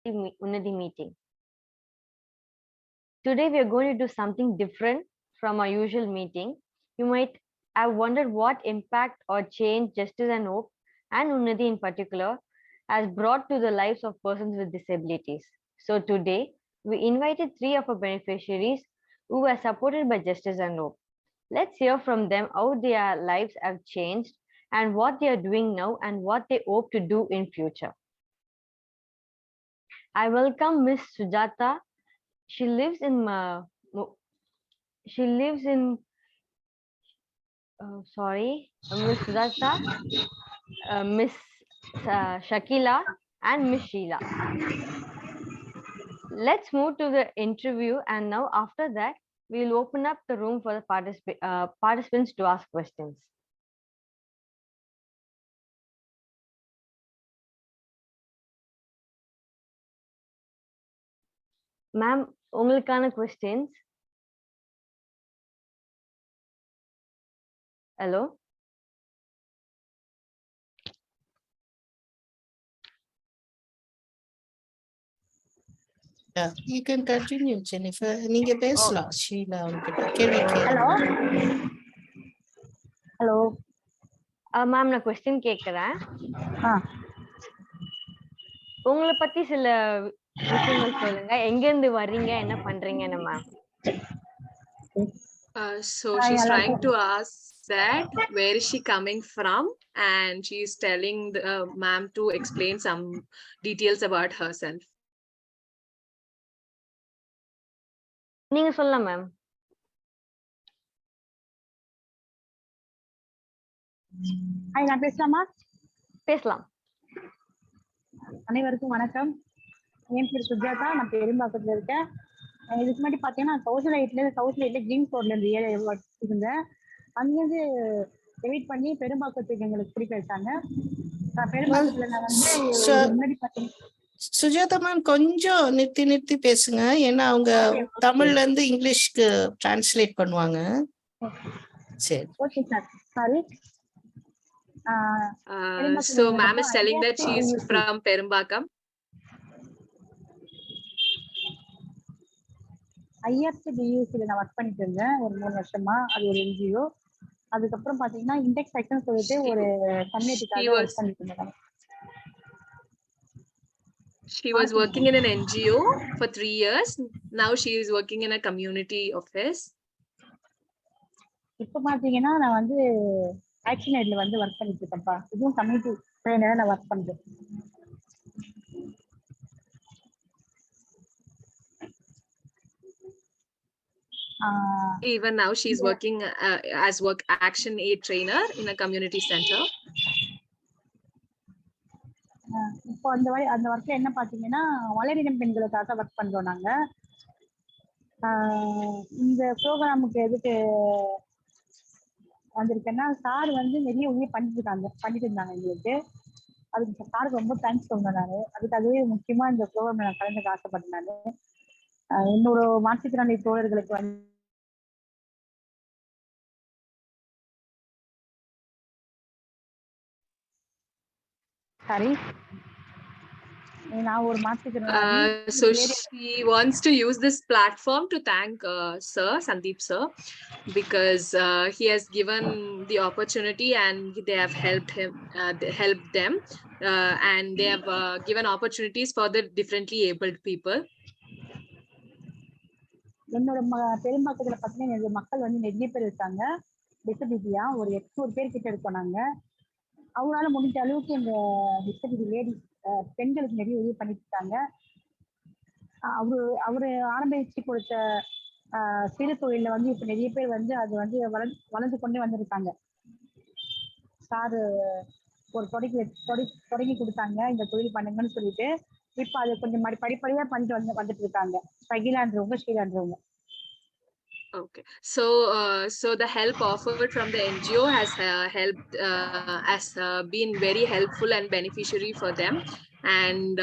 Unnati meeting. Today we are going to do something different from our usual meeting. You might have wondered what impact or change Justice and Hope and Unnati in particular has brought to the lives of persons with disabilities. So today we invited 3 of our beneficiaries who were supported by Justice and Hope. Let's hear from them how their lives have changed and what they are doing now and what they hope to do in future. I welcome Miss Sujata. She lives in Miss Sujata, Miss Shakila, and Miss Sheila. Let's move to the interview, and now after that, we'll open up the room for the participants to ask questions. Ma'am, உங்களுக்கான questions. Hello. Yeah, you can continue, Jennifer. நீங்க பேசலாம் ஷீலா உங்ககிட்ட கேள்வி hello hello ma'am நான் question கேக்குறேன். உங்களை பத்தி சில விஷயங்கள் சொல்லுங்க. எங்க இருந்து வர்றீங்க, என்ன பண்றீங்கன்னு ma'am. So she's trying to ask that where is she coming from, and she's telling the ma'am to explain some details about herself. நீங்க சொல்லலாம் மேம். நான் பேசலாமா? பேசலாம். அனைவருக்கும் வணக்கம். என் பேர் சுஜாதா, நான் பெரும்பாக்கத்துல இருக்கேன். இதுக்கு முன்னாடி பாத்தீங்கன்னா சவுத் லைட்ல கிரீன் கோட்ல இருந்து இருந்தேன். அங்கிருந்து எவிட் பண்ணி பெரும்பாக்கத்துக்கு எங்களுக்கு குடி பேசாங்க. பெரும்பாக்கத்துல நான் வந்து முன்னாடி பாத்தீங்கன்னா சுஜாதா மேம் கொஞ்சம் நிறுத்தி பேசுங்க. ஏன்னா அவங்க தமிழ்ல இருந்து இங்கிலீஷ்க்கு டிரான்ஸ்லேட் பண்ணுவாங்க. சரி. Okay sir. Sorry. So ma'am is telling that she is from Perumbakam. IRCDUCல நான் ஒர்க் பண்ணிட்டு இருந்தேன் ஒரு 3 வருஷமா. அது ஒரு NGO. அதுக்கப்புறம் பாத்தீங்கன்னா இண்டெக்ஸ் செக்ஷன் சொல்லிட்டு ஒரு கம்யூனிட்டிக்காக ஒர்க் பண்ணிட்டு இருந்தேன். She was working in an NGO for 3 years. Now she is working in a community office. இப்போ பாத்தீங்கன்னா நான் வந்து ஆக்ஷன் எய்ட்ல வந்து ஒர்க் பண்ணிட்டு இருக்கேன்ப்பா. இதுவும் கம்யூனிட்டி ட்ரெயினரா நான் ஒர்க் பண்றேன். Even now she is working as action aid trainer in a community center. இப்போ அந்த ஒர்க்ல என்ன பாத்தீங்கன்னா வளரினம் பெண்களுக்காக ஒர்க் பண்றோம் நாங்க. இந்த ப்ரோக்ராமுக்கு எதுக்கு வந்திருக்கேன்னா சார் வந்து நிறைய உதவி பண்ணிட்டு இருந்தாங்க எங்களுக்கு. அதுக்கு சாருக்கு ரொம்ப தேங்க்ஸ் சொல்லணும் நானு. அதுக்காகவே முக்கியமா இந்த ப்ரோக்ராம்ல நான் கலந்துக்க ஆசைப்பட்டேன் நானு. இன்னொரு மாற்றுத்திறனாளி தோழர்களுக்கு வந்து சாரி நான் ஒரு மாற்றுத்திறனாளி. So she wants to use this platform to thank Sir Sandeep sir, because he has given the opportunity and they have helped them and they have given opportunities for the differently abled people. என்னோட பெரும்பாக்கத்துல பாத்தீங்கன்னா மக்கள் வந்து நிறைய பேர் இருக்காங்க. டிசபிலிட்டியா ஒரு 800 பேர் கிட்ட இருக்கோம் நாங்க. அவங்களால முடிஞ்ச அளவுக்கு இந்த டிசபிலிட்டி லேடிஸ் பெண்களுக்கு நிறைய உதவி பண்ணிட்டு இருக்காங்க. அவரு ஆரம்பிச்சு கொடுத்த சிறு தொழில வந்து இப்ப நிறைய பேர் வந்து அது வந்து வளர்ந்து கொண்டே வந்திருக்காங்க. சாரு ஒரு தொடங்கி கொடுத்தாங்க இந்த தொழில் பண்ணுங்கன்னு சொல்லிட்டு. இப்ப அது கொஞ்சம் படிப்படியா பண்ணிட்டு வந்துட்டு இருக்காங்க. ஷகிலான்றவங்க ஷீலான்றவங்க. Okay, so the help offered from the NGO has been very helpful and beneficiary for them, and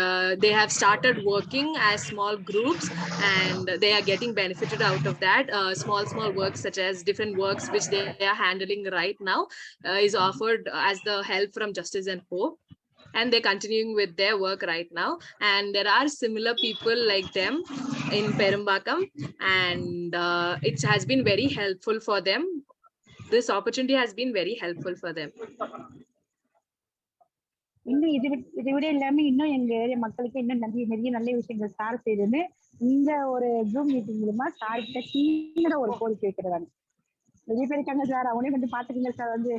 they have started working as small groups and they are getting benefited out of that. Small works such as different works which they are handling right now is offered as the help from Justice and Hope. and they're continuing with their work right now. And there are similar people like them in Perumbakam, and it has been very helpful for them. This opportunity has been very helpful for them. இன்னும் இதை விட இல்லாம இன்னும் எங்க area மக்களுக்கு இன்னும் நிறைய நல்ல விஷயங்கள் சார் செய்யுதுன்னு இந்த ஒரு ஜூம் மீட்டிங் மூலமா சார் கிட்ட சின்னதா ஒரு கோரிக்கை வைக்கிறாங்க. நிறைய பேர் இருக்காங்க சார், அவனே கொஞ்சம் பாத்துக்கீங்க சார். வந்து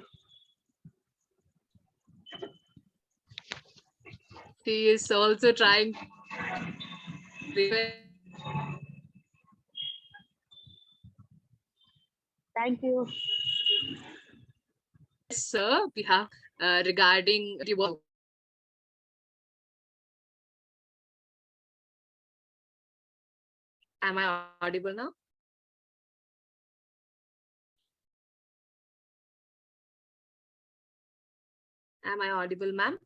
He is also trying. Thank you. Sir, we have regarding reward. Am I audible now? Am I audible, ma'am?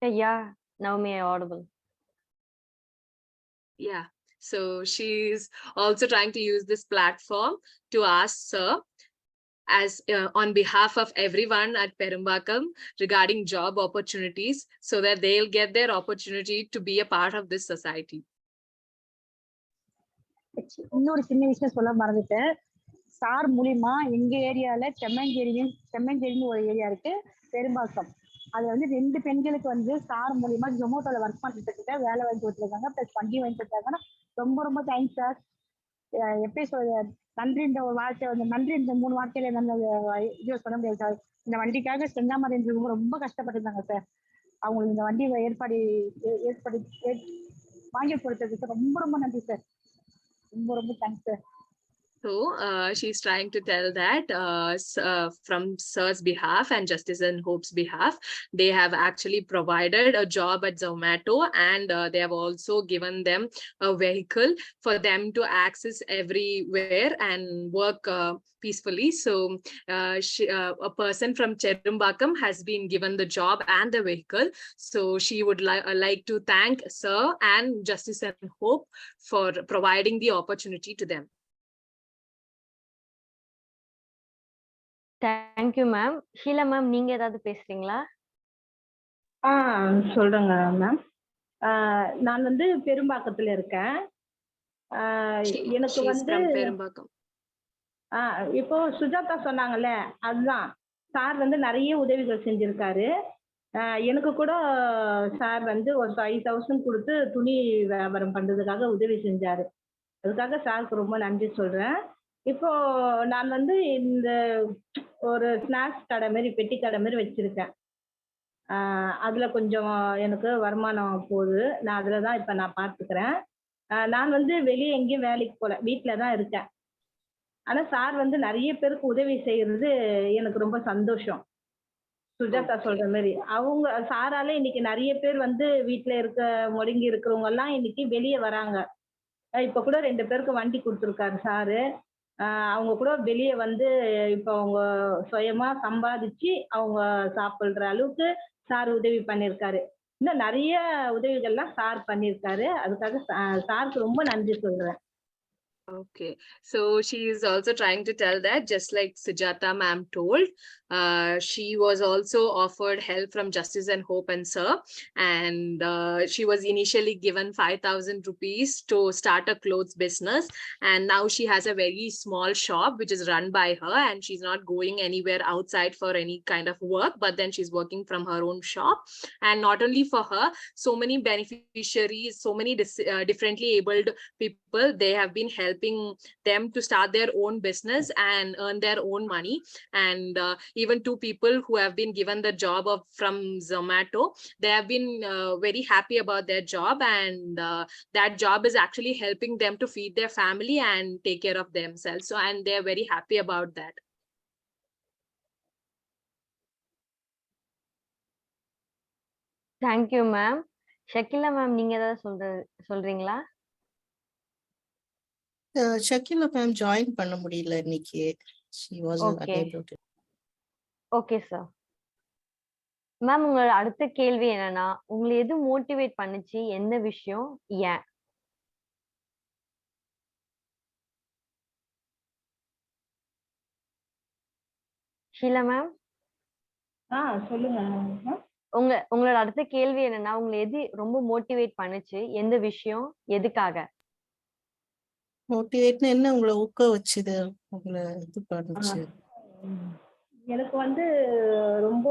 Yeah, now me audible. Yeah. So she's also trying to use this platform to ask sir, as on behalf of everyone at Perumbakam, regarding job opportunities, so that they'll get their opportunity to be a part of this society. இன்னொரு சின்ன விஷயம் சொல்ல மறந்துட்டேன். Sir மூலியமா எங்க ஏரியால செம்மஞ்சேரின்னு ஒரு area இருக்கு, பெரும்பாக்கம். அது வந்து 2 பெண்களுக்கு வந்து சார் மூலியமா ஜொமேட்டோல ஒர்க் பண்ணிட்டு வேலை வாங்கி கொடுத்துருக்காங்க, பிளஸ் வண்டி வாங்கி கொடுத்தாங்கன்னா ரொம்ப ரொம்ப தேங்க்ஸ் சார். எப்படி சொல்ல, நன்றின்ற ஒரு வார்த்தை வந்து நன்றி இந்த 3 வார்த்தையில இது சொல்ல முடியாது சார். இந்த வண்டிக்காக செந்தாமரை ரொம்ப கஷ்டப்பட்டிருந்தாங்க சார். அவங்களுக்கு இந்த வண்டி ஏற்பாடு வாங்கி கொடுத்ததுக்கு ரொம்ப ரொம்ப நன்றி சார். ரொம்ப ரொம்ப thanks sir. So she's trying to tell that from sir's behalf and Justice and Hope's behalf, they have actually provided a job at Zomato, and they have also given them a vehicle for them to access everywhere and work peacefully. So a person from Cherumbakam has been given the job and the vehicle. So she would like to thank sir and Justice and Hope for providing the opportunity to them. Thank you ma'am. Sheela ma'am, நீங்க ஏதாவது பேசுறீங்களா? சொல்றேங்க ma'am. நான் வந்து பெரும்பாக்கத்துல இருக்கேன். எனக்கு வந்து பெரும்பாக்கம். இப்போ சுஜாதா சொன்னாங்கல்ல, அதுதான் சார் வந்து நிறைய உதவிகள் செஞ்சிருக்காரு. எனக்கு கூட சார் வந்து ஒரு 5,000 கொடுத்து துணி வியாபாரம் பண்றதுக்காக உதவி செஞ்சாரு. அதுக்காக சாருக்கு ரொம்ப நன்றி சொல்றேன். இப்போ நான் வந்து இந்த ஒரு ஸ்நாக்ஸ் கடை மாதிரி, பெட்டி கடை மாதிரி வச்சிருக்கேன். அதுல கொஞ்சம் எனக்கு வருமானம் போகுது. நான் அதுலதான் இப்ப நான் பார்த்துக்கிறேன். நான் வந்து வெளியே எங்கேயும் வேலைக்கு போல, வீட்டுலதான் இருக்கேன். ஆனா சார் வந்து நிறைய பேருக்கு உதவி செய்யறது எனக்கு ரொம்ப சந்தோஷம். சுஜாதா சொல்ற மாதிரி அவங்க சாரால இன்னைக்கு நிறைய பேர் வந்து வீட்டுல முடங்கி இருக்கிறவங்க எல்லாம் இன்னைக்கு வெளியே வராங்க. இப்ப கூட 2 பேருக்கு வண்டி கொடுத்துருக்காரு சாரு. அவங்க கூட வெளியே வந்து இப்ப அவங்க சுயமா சம்பாதிச்சு அவங்க சாப்பிடுற அளவுக்கு சார் உதவி பண்ணிருக்காரு. இன்னும் நிறைய உதவிகள்லாம் சார் பண்ணிருக்காரு. அதுக்காக சாருக்கு ரொம்ப நன்றி சொல்றேன். Okay, so she is also trying to tell that, just like Sujata ma'am told, she was also offered help from Justice and Hope and sir, and she was initially given 5,000 rupees to start a clothes business, and now she has a very small shop which is run by her, and she's not going anywhere outside for any kind of work, but then she's working from her own shop. And not only for her, so many beneficiaries, so many differently abled people, they have been helping them to start their own business and earn their own money. And even 2 people who have been given the job from Zomato, they have been very happy about their job, and that job is actually helping them to feed their family and take care of themselves. So, and they are very happy about that. Thank you ma'am. Shakeela ma'am, நீங்க ஏதாவது சொல்றீங்களா? Shakeela ma'am join பண்ண முடியல இன்னைக்கு. she wasn't Okay. able to. Okay sir. Ma'am, உங்களோட அடுத்த கேள்வி என்னன்னா, உங்களை எது மோட்டிவேட் பண்ணுச்சு, எந்த விஷயம், ஏன்? ஷீலா மேம். சொல்லுங்க. உங்களோட அடுத்த கேள்வி என்னன்னா, உங்களை எது ரொம்ப மோட்டிவேட் பண்ணுச்சு? எந்த விஷயம்? எதுக்காக? மோட்டிவேட்னு என்ன உங்களை ஊக்க வச்சுது, உங்களை இது பண்ணுச்சு? எனக்கு வந்து ரொம்ப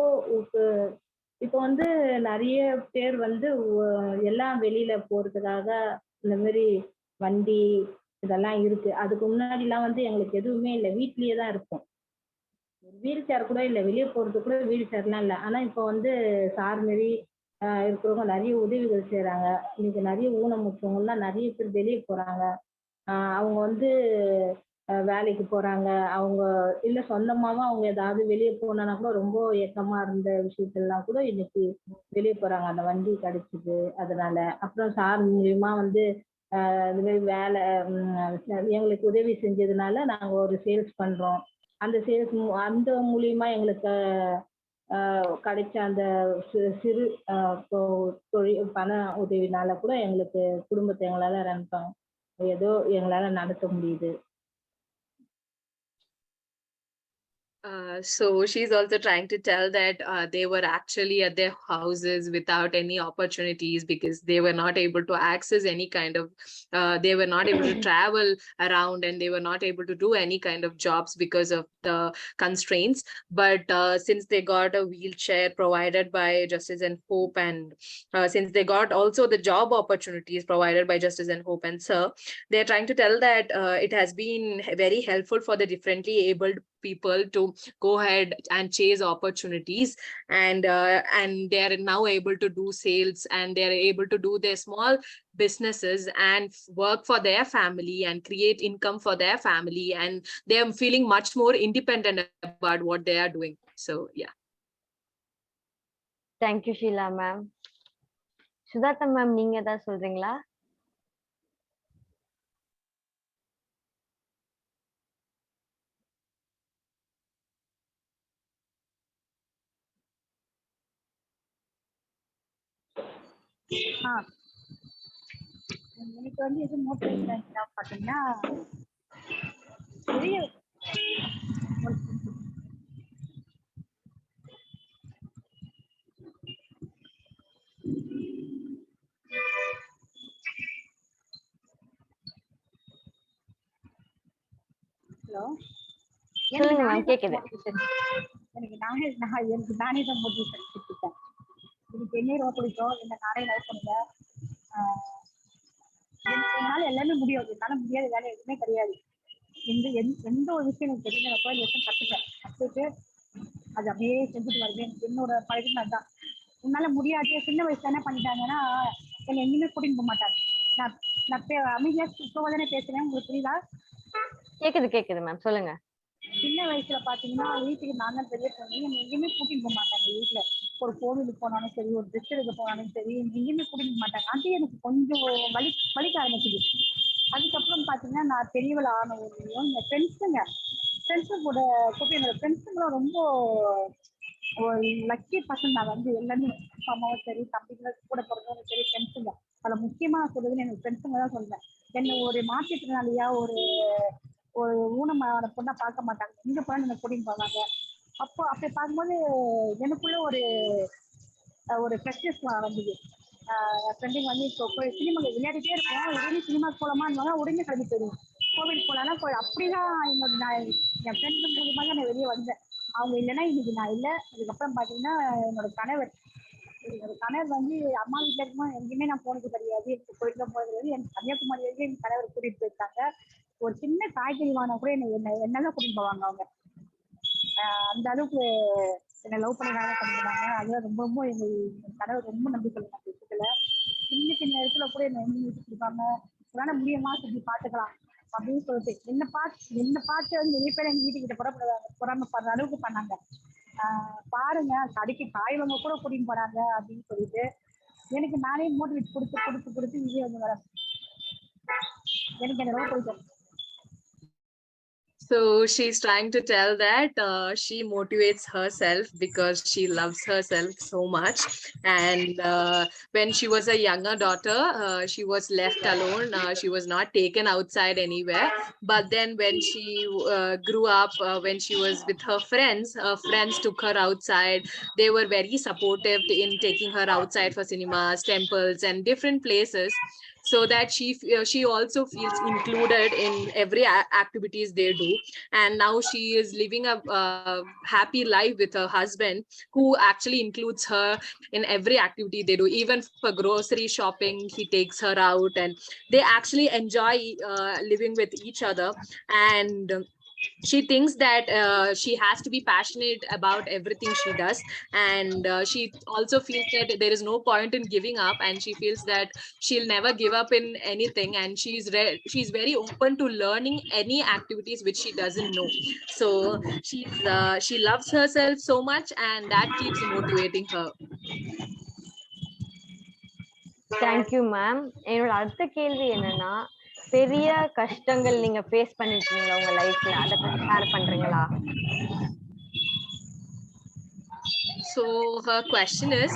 இப்போ வந்து நிறைய பேர் வந்து எல்லாம் வெளியில போறதுக்காக இந்த மாதிரி வண்டி இதெல்லாம் இருக்கு. அதுக்கு முன்னாடிலாம் வந்து எங்களுக்கு எதுவுமே இல்லை, வீட்லயே தான் இருப்போம். வீல் சேர் கூட இல்லை, வெளியே போறதுக்கு கூட வீல் சேர்லாம் இல்லை. ஆனா இப்போ வந்து சார் மாரி இருக்கிறவங்க நிறைய உதவிகள் செய்றாங்க. இன்னைக்கு நிறைய ஊனமுற்றவங்கலாம் நிறைய பேர் வெளியே போறாங்க. அவங்க வந்து வேலைக்கு போறாங்க. அவங்க இல்ல சொந்தமாவும் அவங்க ஏதாவது வெளியே போனா கூட ரொம்ப ஏக்கமா இருந்த விஷயத்தெல்லாம் கூட இன்னைக்கு வெளியே போறாங்க. அந்த வண்டி கிடைச்சது அதனால. அப்புறம் சார் மூலியமா வந்து இந்த மாதிரி வேலை எங்களுக்கு உதவி செஞ்சதுனால நாங்க ஒரு சேல்ஸ் பண்றோம். அந்த சேல்ஸ் அந்த மூலியமா எங்களுக்கு கிடைச்ச அந்த சிறு தொழில் பண உதவினால கூட எங்களுக்கு குடும்பத்தை எங்களால ரன் ஏதோ எங்களால நடத்த முடியுது. So she's also trying to tell that they were actually at their houses without any opportunities because they were not able to access any kind of, they were not able to travel around and they were not able to do any kind of jobs because of the constraints. But since they got a wheelchair provided by Justice and Hope, and since they got also the job opportunities provided by Justice and Hope and Sir, they're trying to tell that it has been very helpful for the differently abled people to go ahead and chase opportunities, and they are now able to do sales, and they are able to do their small businesses and work for their family and create income for their family, and they are feeling much more independent about what they are doing. So yeah. Thank you, Sheila ma'am. சுதாதா ma'am, நீங்க ஏதாவது சொல்றீங்களா? எனக்கு வந்து எது motivation பாத்தீங்கன்னா, பெரிய hello சொல்லுங்க மேம், கேக்குது. எனக்கு நானே தான் மோட்டிவேஷன் கொடுத்துட்டேன். எனக்கு என்னையே ரொம்ப பிடிக்கும், என்ன நானே லவ் பண்ணுவேன். என்னால எல்லாமே முடியும், என்னால முடியாத வேலை எதுவுமே கிடையாது. எந்த ஒரு விஷயம் எனக்கு தெரியல, நான் கோயில் விஷயம் கத்துட்டு அது அப்படியே செஞ்சுட்டு வருவேன். என்னோட பழக்கம் அதுதான். உன்னால முடியாது, சின்ன வயசுல என்ன பண்ணிட்டாங்கன்னா என்னை எங்கேயுமே கூட்டிட்டு போக மாட்டாங்க. நான் அமைதியா சுத்தமாதானே பேசுறேன், உங்களுக்கு புரியுதா? கேக்குது மேம், சொல்லுங்க. சின்ன வயசுல பாத்தீங்கன்னா வீட்டுக்கு நான் தான் பெரிய பொண்ணு, என்னை எங்கேயுமே கூட்டிட்டு போக மாட்டாங்க. வீட்டுல ஒரு கோவிலுக்கு போனாலும் சரி, ஒரு ட்ரெஸ் எடுக்க போனாலும் சரி, எங்கேயுமே கூட்டிட்டு மாட்டாங்க. அது எனக்கு கொஞ்சம் வலிக்க ஆரம்பிச்சுது. அதுக்கப்புறம் பாத்தீங்கன்னா நான் பெரியவள ஆன ஒன்றையும் இந்த ஃப்ரெண்ட்ஸு கூட என்னோட ஃப்ரெண்ட்ஸுங்களும் ரொம்ப ஒரு லக்கி பர்சன். நான் வந்து எல்லாமே அப்பா அம்மாவும் சரி, தம்பிங்க கூட பிறந்தவங்க சரி, ஃப்ரெண்ட்ஸுங்க. அதில் முக்கியமாக சொல்றதுன்னு எனக்கு ஃப்ரெண்ட்ஸுங்க தான் சொல்றேன். என்னை ஒரு மாற்றுத்திறனாளியா ஒரு ஊனமான பொண்ணா பார்க்க மாட்டாங்க. எங்க போனாலும் என்னை கூட்டின்னு போவாங்க. அப்படி பார்க்கும்போது எனக்குள்ள ஒரு ஃப்ரெஷ்னஸ் வந்தது. ஃப்ரெண்டுங்க வந்து இப்போ போய் சினிமாக்கு விளையாடிட்டே இருக்கோம், உடனே சினிமாக்கு போகலாமா உடனே கிளம்பி போயிடுவோம். கோவிலுக்கு போகலான்னா அப்படிதான் என் ஃப்ரெண்டு மூலியமா தான் நான் வெளியே வந்தேன். அவங்க இல்லைன்னா இன்னைக்கு நான் இல்லை. அதுக்கப்புறம் பார்த்தீங்கன்னா என்னோட கணவர் வந்து அம்மா வீட்டில் இருக்கும்போது எங்கேயுமே நான் போனது கிடையாது. எனக்கு கோயிலுக்கு தான் போனது கிடையாது. எனக்கு கன்னியாகுமரி வரைக்கும் என் கணவர் கூட்டிட்டு போயிருக்காங்க. ஒரு சின்ன காய்கறி வாங்க கூட என்னதான் கூட்டிட்டு போவாங்க அவங்க. அந்த அளவுக்கு என்னை லவ் பண்ணி பண்ணிருந்தாங்க. அதெல்லாம் ரொம்ப ரொம்ப என் கணவர் ரொம்ப நம்பிக்கை அந்த விஷயத்துல. சின்ன இடத்துல கூட என்னை எங்கேயும் விட்டு கொடுப்பாங்க. உங்களால முடியுமா செஞ்சு பார்த்துக்கலாம் அப்படின்னு சொல்லிட்டு என்ன பார்த்து வந்து நிறைய பேர் எங்க வீட்டுக்கிட்ட பொறாமப்படுற அளவுக்கு பண்ணாங்க. பாருங்க கடைக்கு காய் வாங்க கூட கூட்டிட்டு போறாங்க அப்படின்னு சொல்லிட்டு எனக்கு நானே மோட்டிவேட் கொடுத்து இங்கே வந்து வரேன். எனக்கு என்ன ரொம்ப பிடிக்கும். So she's trying to tell that she motivates herself because she loves herself so much. And when she was a younger daughter, she was left alone. She was not taken outside anywhere. But then when she grew up, when she was with her friends took her outside. They were very supportive in taking her outside for cinemas, temples, and different places, so that she also feels included in every activities they do. And now she is living a happy life with her husband, who actually includes her in every activity they do. Even for grocery shopping, he takes her out, and they actually enjoy living with each other. And she thinks that she has to be passionate about everything she does. And she also feels that there is no point in giving up, and she feels that she'll never give up in anything. And she's very open to learning any activities which she doesn't know. So she loves herself so much, and that keeps motivating her. Thank you ma'am. என்னோட அடுத்த கேள்வி என்னன்னா, பெரிய கஷ்டங்கள் நீங்க face பண்ணிருக்கீங்களா உங்க லைஃப்ல? அத கொஞ்சம் ஷேர் பண்றீங்களா? So her question is,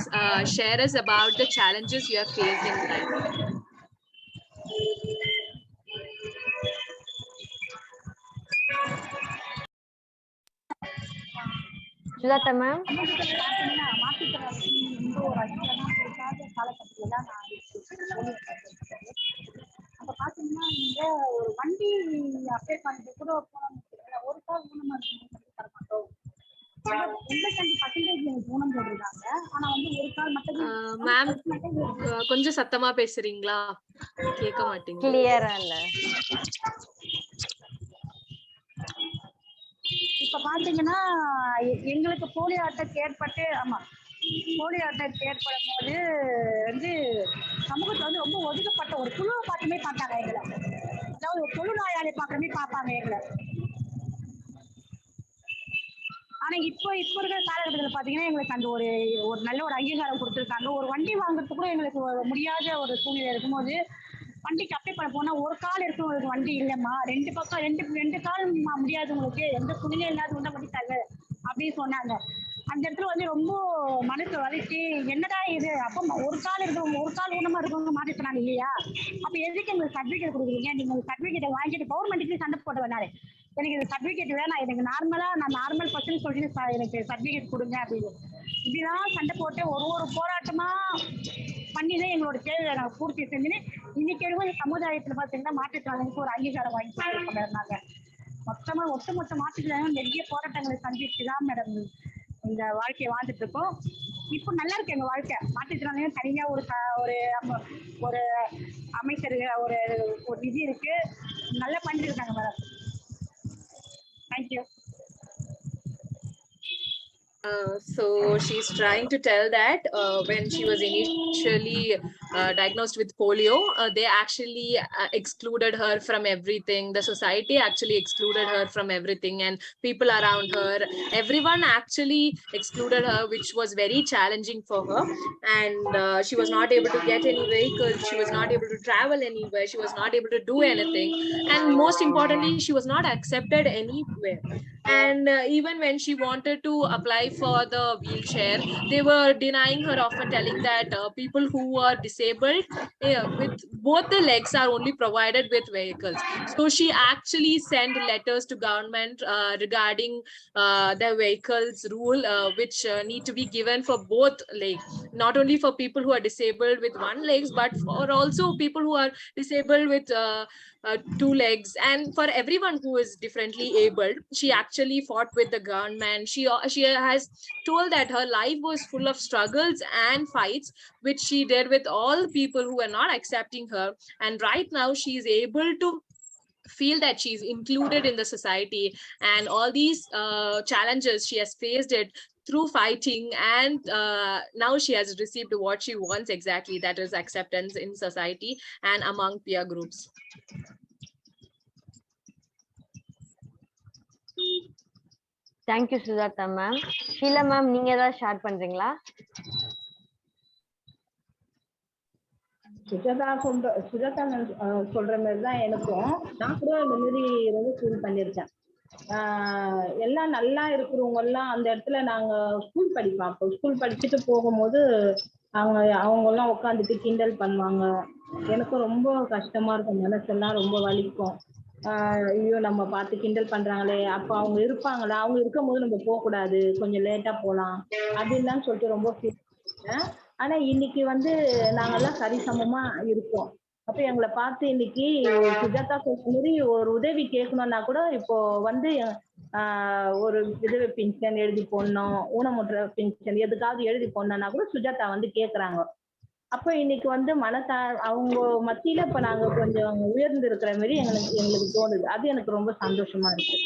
share us about the challenges you have faced in life. Sujatha ma'am. பாத்தீங்கன்னா மாற்றுத்திறனாளி எந்த ஒரு அதிகாரமும் கொடுக்காத காலகட்டத்துல தான் நான் இருக்கேன். அப்ப பாத்தீங்கன்னா நீங்க ஒரு வண்டி அப்ளை பண்ணிட்டு கூட போனோம்னு வச்சுக்கோங்களேன், ஒரு கால் ஊனமா இருக்குன்னு தர மாட்டோம். 85% எனக்கு ஊனம் போட்டிருக்காங்க. ஆனா வந்து ஒரு கால் மட்டும் மேம் கொஞ்சம் சத்தமா பேசுறீங்களா? கேட்க மாட்டீங்க. கிளியரா இல்ல. இப்ப பாத்தீங்கன்னா எங்களுக்கு போலியோ அட்டை ஏற்பட்டு, ஆமா போலியோ அட்டை ஏற்படும் போது வந்து சமூகத்துல வந்து ரொம்ப ஒதுக்கப்பட்ட ஒரு குழுவை பார்த்துமே பார்த்தாங்க எங்களை. அதாவது ஒரு தொழுநோயாளி பார்க்கறமே பார்ப்பாங்க எங்களை. ஆனா இப்போ இருக்கிற காலகட்டத்தில் பாத்தீங்கன்னா எங்களுக்கு அந்த ஒரு நல்ல ஒரு அங்கீகாரம் கொடுத்துருக்காங்க. ஒரு வண்டி வாங்குறதுக்கு கூட எங்களுக்கு முடியாத ஒரு சூழ்நிலை இருக்கும்போது வண்டிக்கு அப்ளை பண்ண போனா ஒரு கால் இருக்கவங்களுக்கு வண்டி இல்லைம்மா, ரெண்டு பக்கம் ரெண்டு கால் முடியாது, உங்களுக்கு எந்த சூழ்நிலை இல்லாத வண்டி தர அப்படின்னு சொன்னாங்க. அந்த இடத்துல வந்து ரொம்ப மனசு வலிச்சு, என்னடா இது, அப்போ ஒரு கால் இருக்கவங்க ஒரு கால் ஊனமா இருக்கவங்க மாற்றி சொன்னாங்க இல்லையா, அப்ப எதுக்கு எங்களுக்கு சர்டிபிகேட் கொடுக்குறீங்க, நீங்க சர்டிபிகேட்டை வாங்கிட்டு கவர்மெண்ட்டுக்கு சண்டை போட்டு வேணாரு, எனக்கு இந்த சர்டிபிகேட் வேணாம், எனக்கு நான் நார்மல் பர்சன் சொல்லிட்டு எனக்கு சர்டிபிகேட் கொடுங்க அப்படின்னு இப்படிதான் சண்டை போட்டு ஒரு போராட்டமா பண்ணிதான் எங்களோட தேவையை நாங்கள் பூர்த்தி செஞ்சுன்னு இன்னைக்கு இந்த சமுதாயத்துல பாத்தீங்கன்னா மாற்றுத்திறனாளிக்கு ஒரு அங்கீகாரம் வாங்கி கொண்டாங்க. ஒட்டுமொத்த மாற்றுத்திறனாளிகள் நிறைய போராட்டங்களை சந்திச்சுதான் மேடம் இந்த வாழ்க்கையை வாழ்ந்துட்டு இருக்கோம். இப்போ நல்லா இருக்கு எங்க வாழ்க்கை. மாற்றுத்திறனாளிகள் தனியா ஒரு அமைச்சர் ஒரு நிதி இருக்கு, நல்லா பண்ணிட்டு இருக்காங்க madam. Thank you. So she's trying to tell that when she was initially diagnosed with polio, they actually excluded her from everything. The society actually excluded her from everything, and people around her, everyone actually excluded her, which was very challenging for her. And she was not able to get any vehicles, she was not able to travel anywhere, she was not able to do anything, and most importantly, she was not accepted anywhere. And even when she wanted to apply for the wheelchair, they were denying her, often telling that people who are disabled with both the legs are only provided with vehicles. So she actually sent letters to government regarding the vehicles rule, which need to be given for both legs, not only for people who are disabled with one legs, but for also people who are disabled with two legs, and for everyone who is differently abled. She actually fought with the government. She has told that her life was full of struggles and fights, which she did with all people who were not accepting her. And right now she is able to feel that she's included in the society, and all these challenges she has faced it through fighting, and now she has received what she wants exactly, that is acceptance in society and among peer groups. Thank you Sujatha ma'am. Sheela ma'am, நீங்க ஏதாவது share பண்றீங்களா? சுஜாதா சொல்ற மாதிரி தான் எனக்கும். நான் கூட இந்த மாதிரி வந்து ஃபீல் பண்ணிருக்கேன். எல்லாம் நல்லா இருக்கிறவங்க எல்லாம் அந்த இடத்துல நாங்க ஸ்கூல் படிப்போம். அப்போ ஸ்கூல் படிச்சுட்டு போகும்போது அவங்க எல்லாம் உட்காந்துட்டு கிண்டல் பண்ணுவாங்க. எனக்கும் ரொம்ப கஷ்டமா இருக்கும், மனசெல்லாம் ரொம்ப வலிக்கும். ஐயோ நம்ம பார்த்து கிண்டல் பண்றாங்களே, அப்ப அவங்க இருப்பாங்களா, அவங்க இருக்கும் போது நம்ம போக கூடாது, கொஞ்சம் லேட்டா போலாம் அப்படின்னு சொல்லிட்டு ரொம்ப ஃபீல் பண்ணேன். ஆனா இன்னைக்கு வந்து நாங்கெல்லாம் சரிசமமா இருக்கோம். அப்ப எங்களை பார்த்து இன்னைக்கு சுஜாதா சொல்ற மாதிரி ஒரு உதவி கேட்கணும்னா கூட இப்போ வந்து ஒரு விதவை பென்ஷன் எழுதி போடணும், ஊனமுற்ற பென்ஷன் எதுக்காவது எழுதி போடணும்னா கூட சுஜாதா வந்து கேக்குறாங்க. அப்ப இன்னைக்கு வந்து அவங்க மத்தியில இப்ப நாங்க கொஞ்சம் உயர்ந்து இருக்கிற மாதிரி எங்களுக்கு தோணுது. அது எனக்கு ரொம்ப சந்தோஷமா இருக்கு.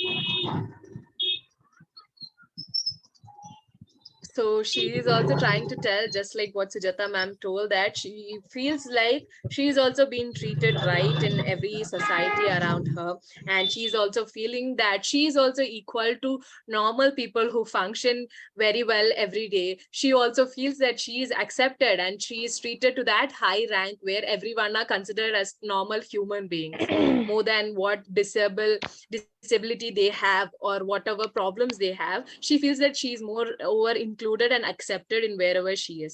So she is also trying to tell, just like what Sujata ma'am told, that she feels like she is also being treated right in every society around her, and she is also feeling that she is also equal to normal people who function very well every day. She also feels that she is accepted and she is treated to that high rank where everyone are considered as normal human beings, more than what disability they have or whatever problems they have. She feels that she is more over included and accepted in wherever she is.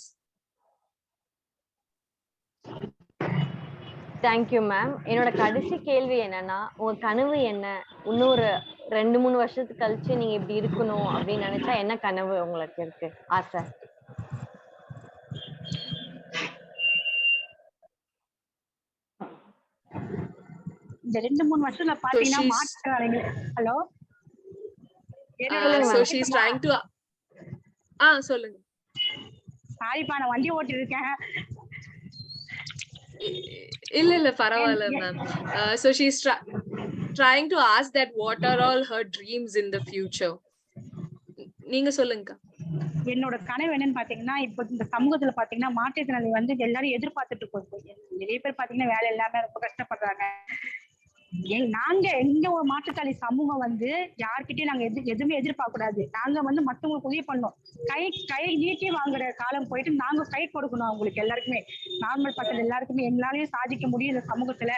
Thank you ma'am. என்னோட கடைசி கேள்வி என்னன்னா, உங்க கனவு என்ன? இன்னொரு 2-3 வருஷத்துக்கு கழிச்சு நீங்க இப்படி இருக்கணும் அப்படின்னு நினைச்சா என்ன கனவு உங்களுக்கு இருக்கு, ஆசை? இந்த 2-3 வருஷத்துல பாத்தீங்கன்னா மாற்றுறாங்க. Hello, so she is trying to சொல்லுங்க. சாரிப்பா, நான் வண்டி ஓட்டி இருக்கேன். இல்ல பரவாயில்ல ma'am. So she is trying to ask that what are all her dreams in the future. நீங்க சொல்லுங்க. என்னோட கனவு என்னன்னு பாத்தீங்கன்னா, இப்ப இந்த சமூகத்துல பாத்தீங்கன்னா மாற்றுத்திறனாளி வந்து எல்லாரும் எதிர்பார்த்துட்டு இருக்கோம். நிறைய பேர் பாத்தீங்கன்னா வேலை இல்லாம ரொம்ப கஷ்டப்படுறாங்க. நாங்க எங்க ஒரு மாற்றுத்தாளி சமூகம் வந்து யார்கிட்டயும் நாங்க எதுவுமே எதிர்பார்க்க கூடாது. நாங்க வந்து மத்தவங்களுக்கு உதவி பண்ணோம். கை நீட்டி வாங்குற காலம் போயிட்டு நாங்க கை கொடுக்கணும் அவங்களுக்கு எல்லாருக்குமே. நார்மல் பர்சன் எல்லாருக்குமே எங்களாலையும் சாதிக்க முடியும் இந்த சமூகத்துல,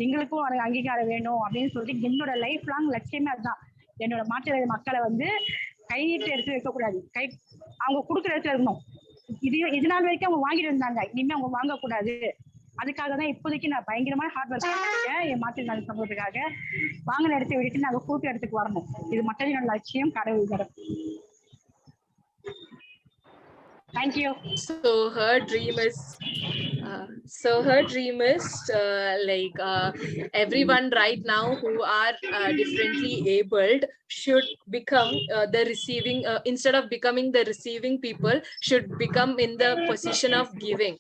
எங்களுக்கும் ஒரு அங்கீகாரம் வேணும் அப்படின்னு சொல்லிட்டு என்னோட லைஃப் லாங் லட்சியமே அதுதான். என்னோட மாற்றுத்திறனாளி மக்களை வந்து கை நீட்டு எடுத்து வைக்கக்கூடாது, அவங்க கொடுக்குற இடத்துல இருக்கணும். இது நாள் வரைக்கும் அவங்க வாங்கிட்டு இருந்தாங்க, இனிமே அவங்க வாங்கக்கூடாது. அதுக்காக தான் இப்போதைக்கு நான் பயங்கரமான ஹார்ட் ஒர்க் பண்ணிருக்கேன் என் மாற்றுத்திறனாளி சமூகத்துக்காக. வாங்கின இடத்தை விட்டுட்டு நாங்க கூட்டு இடத்துக்கு வரணும். இது மட்டும் என்னோட லட்சியம், கடவுள். Thank you. So her dream is like everyone right now who are differently abled should become the receiving, instead of becoming the receiving people, should become in the position of giving.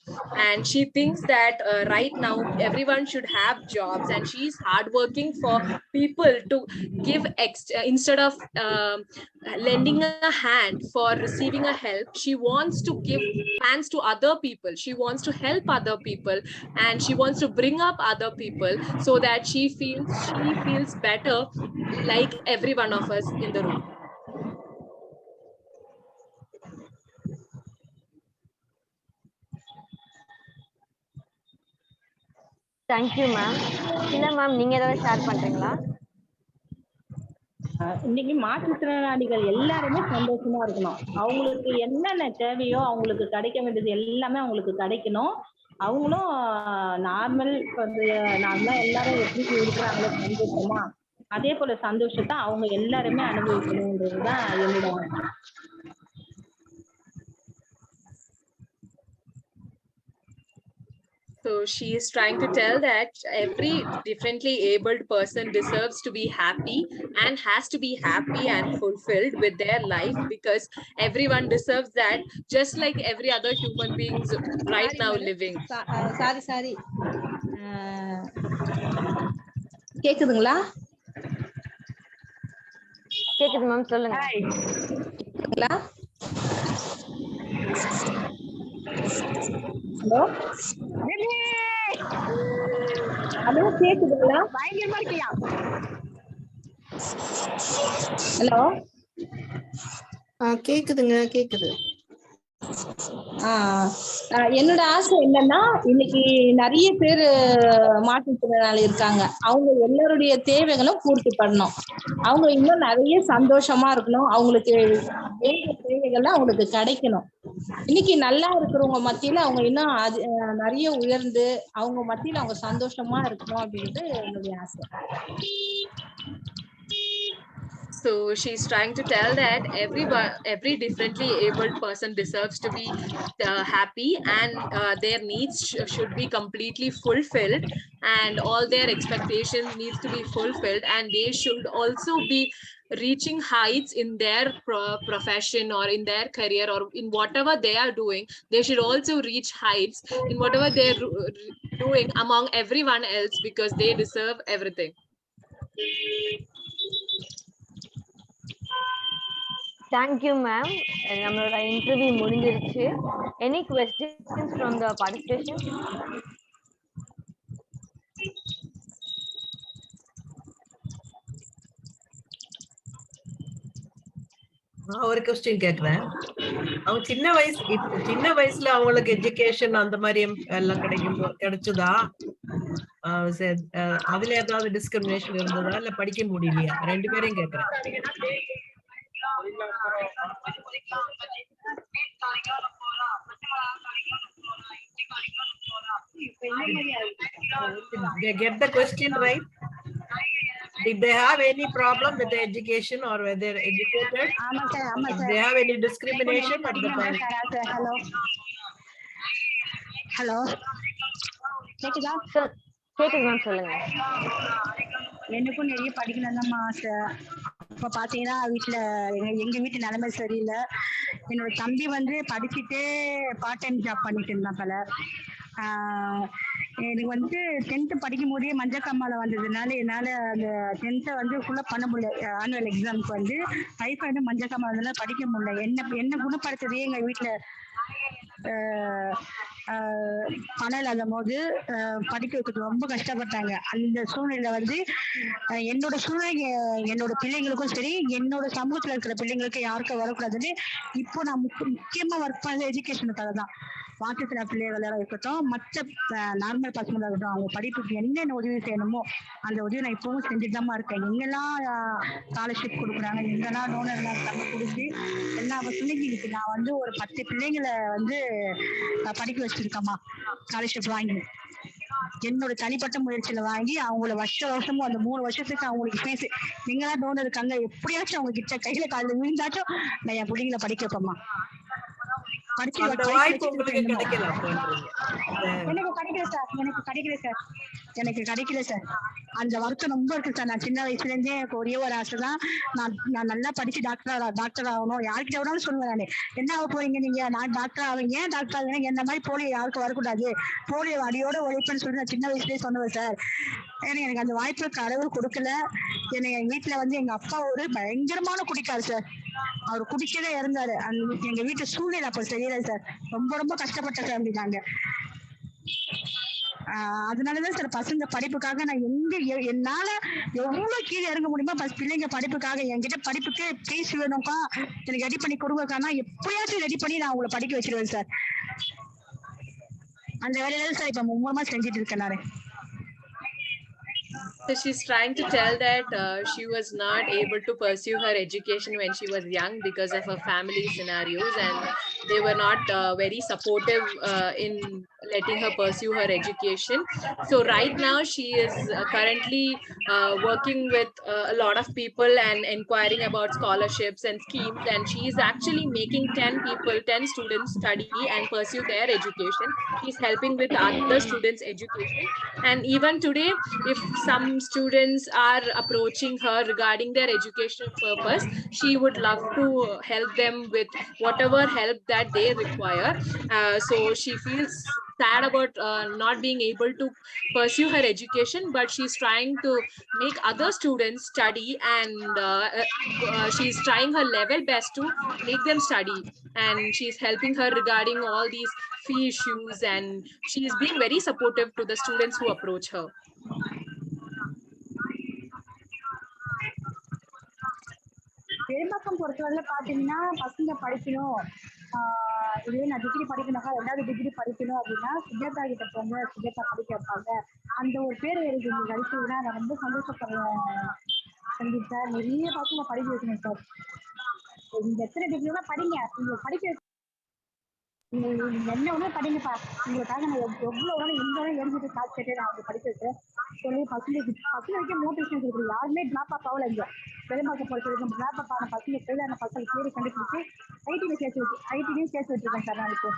And she thinks that right now everyone should have jobs, and she is hardworking for people to give instead of lending a hand for receiving a help. She wants to give hands to other people. She wants to help other people, and she wants to bring up other people so that she feels better like every one of us in the room. Thank you ma'am. இல்ல ma'am, நீங்க ஏதாவது share பண்றீங்களா? இன்னைக்கு மாற்றுத்திறனாளிகள் எல்லாருமே சந்தோஷமா இருக்கணும். அவங்களுக்கு என்னென்ன தேவையோ அவங்களுக்கு கிடைக்க வேண்டியது எல்லாமே அவங்களுக்கு கிடைக்கணும். அவங்களும் நார்மலா எல்லாரும் எப்படி இருக்கிறாங்களோ சந்தோஷமா, அதே போல சந்தோஷத்தை அவங்க எல்லாருமே அனுபவிக்கணும்ன்றதுதான் என்னோட ஆசை. So she is trying to tell that every differently abled person deserves to be happy and has to be happy and fulfilled with their life, because everyone deserves that, just like every other human beings right now living. Sorry. கேக்குதுங்களா? கேக்குது ma'am, சொல்லுங்க. Hello hello, கேக்குதுங்களா? பயங்கரமா இருக்கியா? Hello, கேக்குதுங்க, கேக்குது. என்னோட ஆசை என்னன்னா, இன்னைக்கு நிறைய பேர் மாற்றுத்திறனாளி இருக்காங்க. அவங்க எல்லாருடைய தேவைகளும் பூர்த்தி பண்ணணும். அவங்க இன்னும் நிறைய சந்தோஷமா இருக்கணும். அவங்களுக்கு வேண்டிய தேவைகள்லாம் அவங்களுக்கு கிடைக்கணும். இன்னைக்கு நல்லா இருக்கிறவங்க மத்தியில அவங்க இன்னும் நிறைய உயர்ந்து அவங்க மத்தியில அவங்க சந்தோஷமா இருக்கணும் அப்படின்றது என்னுடைய ஆசை. So she's trying to tell that every differently abled person deserves to be happy, and their needs should be completely fulfilled, and all their expectations needs to be fulfilled, and they should also be reaching heights in their profession or in their career or in whatever they are doing. They should also reach heights in whatever they're doing among everyone else, because they deserve everything. Thank you, ma'am. நம்மளோட interview முடிஞ்சிருச்சு. Any questions from the participants? நான் ஒரு question கேக்குறேன். அவங்க சின்ன வயசுல அவங்களுக்கு education அந்த மாதிரி எல்லாம் கிடைச்சதா? அதுல ஏதாவது டிஸ்கிரிமினேஷன் இருந்ததா இல்ல படிக்க முடியலையா? ரெண்டு பேரையும் கேக்குறேன். They get the question right? Did they have any problem with the education or were they educated? Did they have any discrimination at the time? Hello. கேக்குதா? கேக்குது மேம், சொல்லுங்க. எனக்கும் நிறைய படிக்கணும் தான் ஆசை. இப்ப பாத்தீங்கன்னா வீட்டுல எங்க வீட்டு நிலைமை சரியில்லை. என்னோட தம்பி வந்து படிச்சுட்டே பார்ட் டைம் ஜாப் பண்ணிட்டு இருந்தான் பல. எனக்கு வந்து 10th படிக்கும் போதே மஞ்சக்காமால வந்ததுனால என்னால அந்த 10th வந்து ஃபுல்லா பண்ண முடியல. ஆனுவல் எக்ஸாமுக்கு வந்து டைஃபாய்டு மஞ்சக்காமால படிக்க முடியல. என்ன குணப்படுத்ததே எங்க வீட்டுல பணம் இல்லாத போது படிக்க வைக்கிறது ரொம்ப கஷ்டப்பட்டாங்க. அந்த சூழ்நிலை வந்து என்னோட சூழ்நிலை என்னோட பிள்ளைங்களுக்கும் சரி, என்னோட சமூகத்துல இருக்கிற பிள்ளைங்களுக்கு யாருக்கும் வரக்கூடாதுன்னு இப்போ நான் முக்கியமா ஒர்க் பண்ணது எஜுகேஷனுக்காக தான். மாற்றுத்திறனாளி பிள்ளைகளா இருக்கட்டும், மற்ற நார்மல் பசங்களா இருக்கட்டும், அவங்க படிப்புக்கு என்னென்ன உதவி செய்யணுமோ அந்த உதவி நான் இப்பவும் செஞ்சுட்டு இருக்கேன். எங்கெல்லாம் ஸ்காலர்ஷிப் கொடுக்குறாங்க, எங்கெல்லாம் டோனர்லாம் தமிழ் கொடுத்து எல்லா பிள்ளைங்களுக்கு நான் வந்து ஒரு 10 பிள்ளைங்களை வந்து படிக்க வச்சிருக்கேம்மா. ஸ்காலர்ஷிப் வாங்கி என்னோட தனிப்பட்ட முயற்சியில வாங்கி அவங்கள வருஷமும் அந்த 3 வருஷத்துக்கு அவங்களுக்கு ஃபீஸ் எங்கெல்லாம் டோனர் இருக்காங்க எப்படியாச்சும் அவங்க கிட்ட கையில காலில் விழுந்தாச்சும் நான் என் பிள்ளைங்களை படிக்க வைப்பேம்மா. எனக்கு கிடைக்கல சார். அந்த வருத்தம் ரொம்ப இருக்கு சார். நான் சின்ன வயசுல இருந்தே எனக்கு ஒரே ஒரு ஆசைதான், நான் நல்லா படிச்சு டாக்டர் ஆகணும். யாருக்கிட்ட வேணாலும் சொல்லுவேன் நானு, என்ன ஆக போறீங்க நீங்க, நான் டாக்டர் ஆவேன். ஏன் டாக்டர் ஆகுங்க, என்ன மாதிரி போலியோ யாருக்கும் வரக்கூடாது, போலியோ அடியோட உழைப்புன்னு சொல்லி நான் சின்ன வயசுலயே சொன்னேன் சார். எனக்கு அந்த வாய்ப்பு கடவுள் கொடுக்கல. என்னை எங்க வீட்டுல வந்து எங்க அப்பா ஒரு பயங்கரமான குடிக்காரு சார். அவர் குடிக்கவே இறந்தாரு. எங்க வீட்டு சூழ்நிலை அப்ப தெரியல சார். ரொம்ப ரொம்ப கஷ்டப்பட்ட ஃபேமிலி நாங்க. அதனாலதான் சார் பசங்க படிப்புக்காக நான் என்னால எவ்வளவு கீழே இறங்க முடியுமோ பிள்ளைங்க படிப்புக்காக என்கிட்ட படிப்புக்கு பீஸ் வேணும்க்கா, எனக்கு ரெடி பண்ணி கொடுங்கக்கானா எப்படியாச்சும் ரெடி பண்ணி நான் உங்களை படிக்க வச்சிருவேன் சார். அந்த வேலையில சார் இப்ப மும்முரமா செஞ்சுட்டு இருக்கேன் நானு. So she's trying to tell that she was not able to pursue her education when she was young because of her family scenarios, and they were not very supportive in letting her pursue her education. So right now she is currently working with a lot of people and inquiring about scholarships and schemes, and she is actually making 10 students study and pursue their education. She's helping with other students' education, and even today if some students are approaching her regarding their educational purpose, she would love to help them with whatever help that they require. So she feels sad about not being able to pursue her education, but she's trying to make other students study, and she's trying her level best to make them study, and she's helping her regarding all these fee issues, and she's being very supportive to the students who approach her. Perumbakkam பொறுத்தவரை பாத்தீங்கன்னா பசங்க படிக்கணும், இதே நான் degree படிக்கணும்னாக்கா 2வது degree படிக்கணும் அப்படின்னா சுஜாதா கிட்ட போங்க, சுஜாதா படிக்க வைப்பாங்க. அந்த ஒரு பேர் எனக்கு நீங்க அடிச்சதுன்னா நான் ரொம்ப சந்தோஷப்படுறேன். சந்தீப் சார், நிறைய பசங்க படிக்க வைக்கணும் சார். நீங்க எத்தனை டிகிரினா படிங்க, நீங்க படிக்க நீங்க என்ன ஒண்ணு படிங்கப்பா. உங்களுக்காக நான் எவ்வளவு வேணும் எந்த வேணும் எழுதிட்டு காசு கேட்டு நான் அவங்க படிக்க வைக்கிறேன் சொல்லி பசங்களுக்கு மோட்டிவேஷன் கொடுக்குறது. யாருமே டிராப் அப் ஆகல. இங்க பெரும்பாக்கம் பொறுத்த வரைக்கும் டிராப் அப் ஆன பசங்க ஃபெயிலான பசங்க தேடி கண்டுபிடிச்சு ஐடிலையும் சேர்த்து வச்சிருக்கேன் சார். நான் இப்போ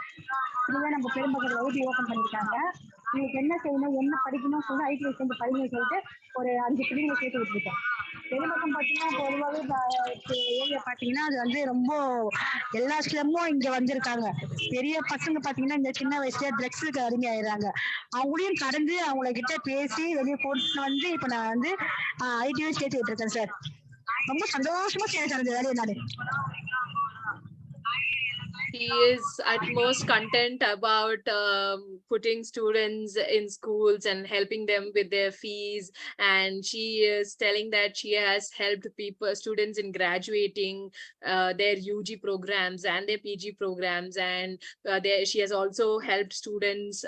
இதுதான் நம்ம பெரும்பாக்கத்தில் ஐடி ஓப்பன் பண்ணியிருக்காங்க. உங்களுக்கு என்ன செய்யணும் என்ன படிக்கணும் சொல்லி ஐடிஐ சேர்ந்து படிக்கணும்னு சொல்லிட்டு ஒரு 5 பிள்ளைங்களை சேர்த்து வச்சிருக்கேன். பெரும்பாக்கம் பார்த்தீங்கன்னா பொதுவாகவே ஏரியா பார்த்தீங்கன்னா அது வந்து ரொம்ப எல்லா ஸ்லம்மும் இங்க வந்திருக்காங்க. பெரிய பசங்க பாத்தீங்கன்னா இந்த சின்ன வயசுல ட்ரக்ஸுக்கு அடிமை ஆயிடுறாங்க. அவங்களையும் கடந்து அவங்கள கிட்ட பேசி வெளியே போட்டு வந்து இப்ப நான் வந்து ஐடியும் சேர்த்து விட்டுருக்கேன் சார். ரொம்ப சந்தோஷமா செய்யறேன் சார் இந்த வேலையை நானு. He is at most content about putting students in schools and helping them with their fees, and she is telling that she has helped students in graduating their UG programs and their PG programs, and she has also helped students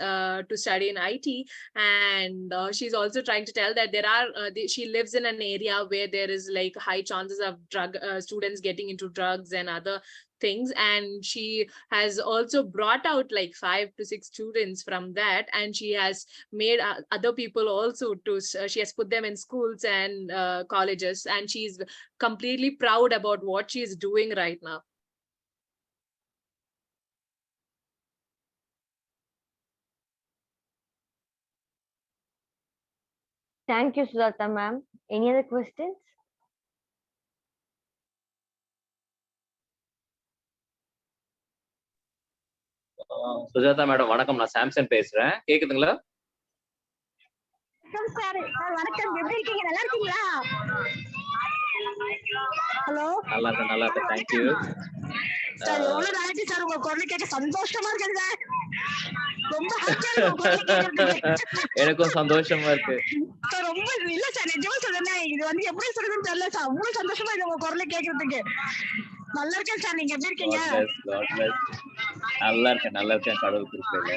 to study in IT, and she's also trying to tell that there are she lives in an area where there is like high chances of students getting into drugs and other things, and she has also brought out like 5 to 6 students from that, and she has made other people also to she has put them in schools and colleges, and she's completely proud about what she is doing right now. Thank you, Sujata ma'am. Any other questions? Sujatha madam வணக்கம், நான் Samson பேசுறேன். கேக்குதுங்களா? வணக்கம், எப்படி இருக்கீங்க? நல்லா இருக்கீங்களா? Hello, நல்லா இருக்கேன். Thank you sir. எவ்வளவு நாளைக்கு சார் உங்க குரல் கேட்க சந்தோஷமா இருக்குது சார். ரொம்ப எனக்கும் சந்தோஷமா இருக்கு சார். ரொம்ப இல்ல சார், நிஜமா சொல்றேன், இது வந்து எப்படி சொல்றதுன்னு தெரியல சார். அவ்வளவு சந்தோஷமா இருக்கு உங்க குரலை கேட்கறதுக்கு. நல்லா இருக்கேன் சார். நீங்க எப்படி இருக்கீங்க? நல்லா இருக்கேன் கடவுள் கிருபையில.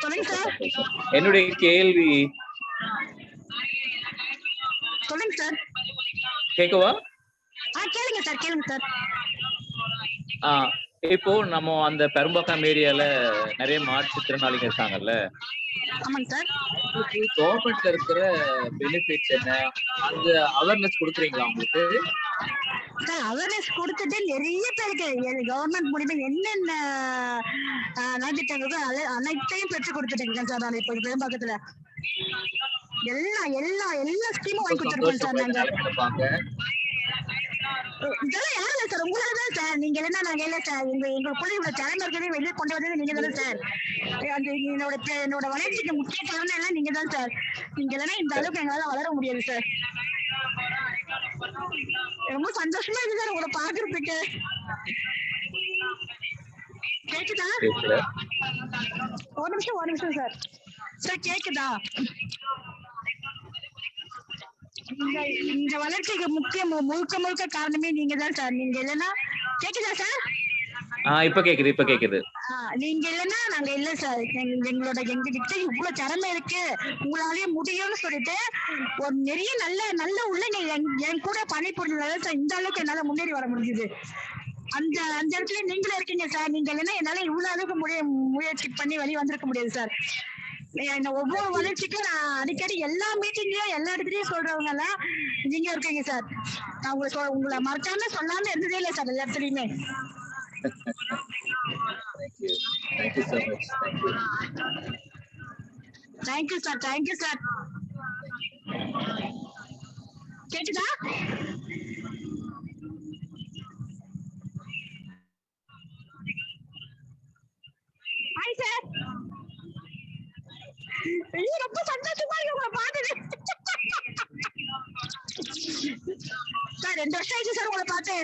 சொல்லுங்க சார். என்னுடைய கேள்வி சொல்லுங்க சார். கேட்கவா? கேளுங்க சார், கேளுங்க சார். இப்போ நம்ம அந்த பெரும்பாக்கம் ஏரியால நிறைய மாற்றுத்திறனாளிகள் இருக்காங்கல்ல, கவர்மெண்ட்ல இருக்கிற பெனிஃபிட்ஸ் என்ன, அந்த அவேர்னஸ் கொடுக்குறீங்களா உங்களுக்கு? சார், அவேர்னஸ் கொடுத்துட்டு நிறைய பேருக்கு கவர்மெண்ட் மூலியமா என்னென்ன நலத்திட்டங்களுக்கோ அனைத்தையும் பெற்று கொடுத்துட்டேங்க சார். நான் இப்போ பெரும்பாக்கத்துல எல்லா ஸ்கீமும் வாங்கி கொடுத்துருக்கோம் சார். நாங்க இதெல்லாம் யாரும் இல்ல சார், உங்களாலதான் சார். நீங்க என்ன நாங்க இல்ல சார். எங்க பிள்ளைங்களோட தலைமுறைகளே வெளியே கொண்டு வந்தது நீங்க தானே சார். அந்த என்னோட வளர்ச்சிக்கு முக்கிய காரணம் எல்லாம் நீங்க தான் சார். நீங்க இல்லைன்னா இந்த அளவுக்கு எங்களால வளர முடியாது சார். ரொம்ப சந்தோஷமா இருக்கு சார் உங்களை பாக்குறதுக்கு. கேக்குதா? ஒரு நிமிஷம் சார். சார் கேக்குதா? இந்த வளர்ச்சிக்கு முழுக்க காரணமே நீங்க தான் சார். நீங்க இல்லைன்னா கேக்குதா சார்? இப்ப கேக்குது. நீங்க இல்லைன்னா நாங்க இல்ல சார். எங்ககிட்ட இவ்வளவு திறமை இருக்கு, உங்களாலே முடியும்னு சொல்லிட்டு ஒரு நிறைய நல்ல உள்ள என் கூட பணிபுரிஞ்சதால சார் இந்த அளவுக்கு என்னால முன்னேறி வர முடியுது. அந்த இடத்துல நீங்களே இருக்கீங்க சார். நீங்க இல்லைன்னா என்னால இவ்வளவு அளவுக்கு முயற்சி பண்ணி வெளியே வந்திருக்க முடியாது சார். ஒவ்வொரு வளர்ச்சிக்கும் நான் அடிக்கடி எல்லா மீட்டிங்லயும் எல்லா இடத்துலயும் சொல்றவங்க எல்லாம் நீங்க இருக்கீங்க சார். நான் உங்களை மறக்காம சொல்லாம இருந்ததே இல்லை சார் எல்லா இடத்துலயுமே. Thank you sir. கேக்குதா? Hi sir. ரொம்ப சந்தோஷமா இருக்கு உங்களை பார்த்தது சார். 2 வருஷம் ஆயிடுச்சு சார் உங்களை பார்த்து.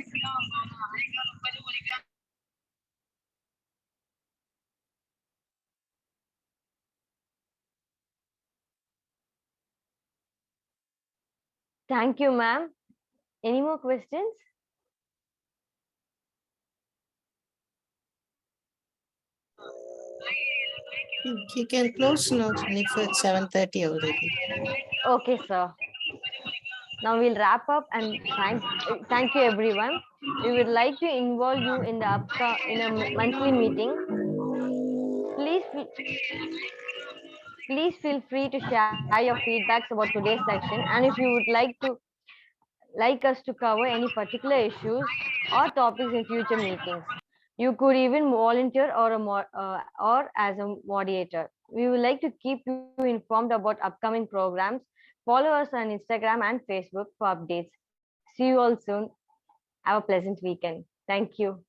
Thank you, ma'am. Any more questions? He can close now, like for 7:30 already. Okay, sir. Now we'll wrap up and thank you everyone. We would like to involve you in the monthly meeting. Please feel free to share your feedbacks about today's section, and if you would like us to cover any particular issues or topics in future meetings, you could even volunteer or as a moderator. We would like to keep you informed about upcoming programs. Follow us on Instagram and Facebook for updates. See you all soon. Have a pleasant weekend. Thank you.